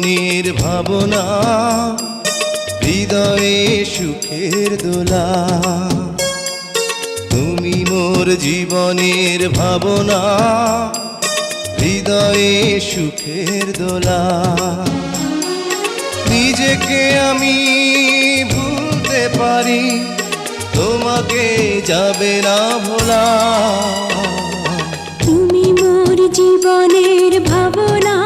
জীবনের ভাবনা, হৃদয়ে সুখের দোলা। তুমি মোর জীবনের ভাবনা, হৃদয়ে সুখের দোলা। নিজেকে আমি ভুলতে পারি, তোমাকে যাবে না ভোলা। তুমি মোর জীবনের ভাবনা,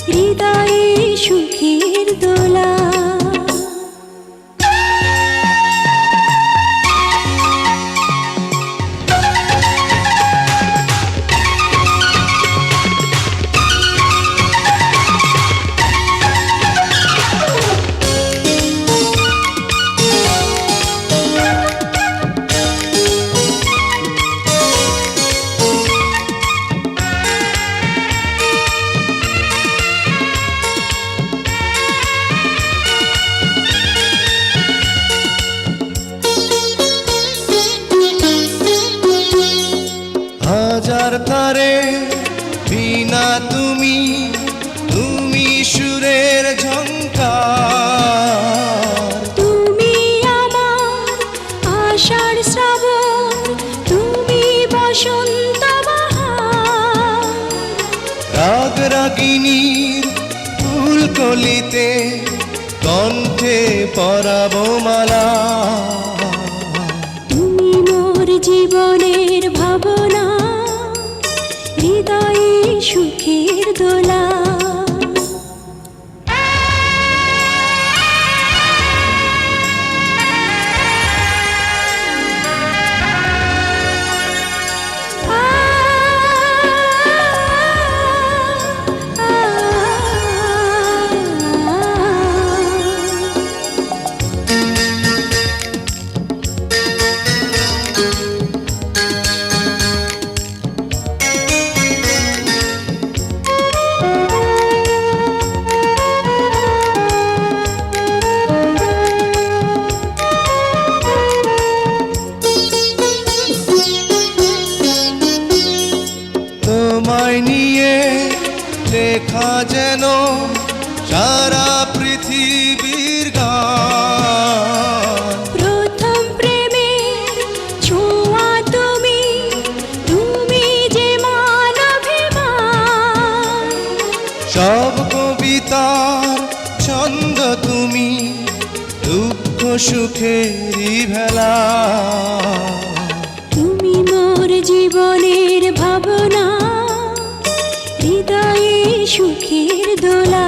হৃদয়ে সুখের দোলা। হাজার তারে বিনা তুমি, তুমি সুরের ঝংকার। তুমি আমার আষাঢ় শ্রাবণ, তুমি বসন্ত বাহার। রাগ রাগিনীর ফুলকলিতে কণ্ঠে পরাবো মালা। তুমি মোর জীবনের ভাবনা, হৃদয়ে সুখের দোলা। তোমায় নিয়ে লেখা যেন সারা পৃথিবীর গান। প্রথম প্রেমের ছোঁয়া তুমি, তুমি যে মানবিমান। সব কবিতার ছন্দ তুমি, দুঃখ সুখেরই ভেলা। তুমি মোর জীবনের ভাবনা, হৃদয়ে সুখের দোলা।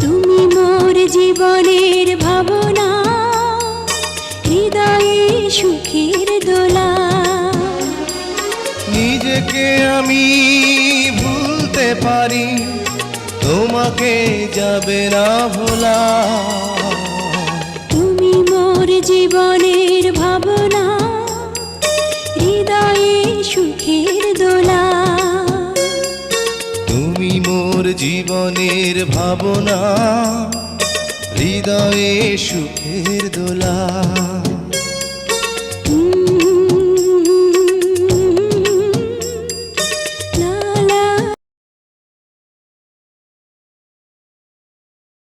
তুমি মোর জীবনের ভাবনা, হৃদয়ে সুখের দোলা। নিজেকে আমি ভুলতে পারি, তোমাকে যাবে না ভোলা। তুমি মোর জীবনের ভাবনা, হৃদয়ে সুখের দোলা। তুমি মোর জীবনের ভাবনা, হৃদয়ে সুখের দোলা।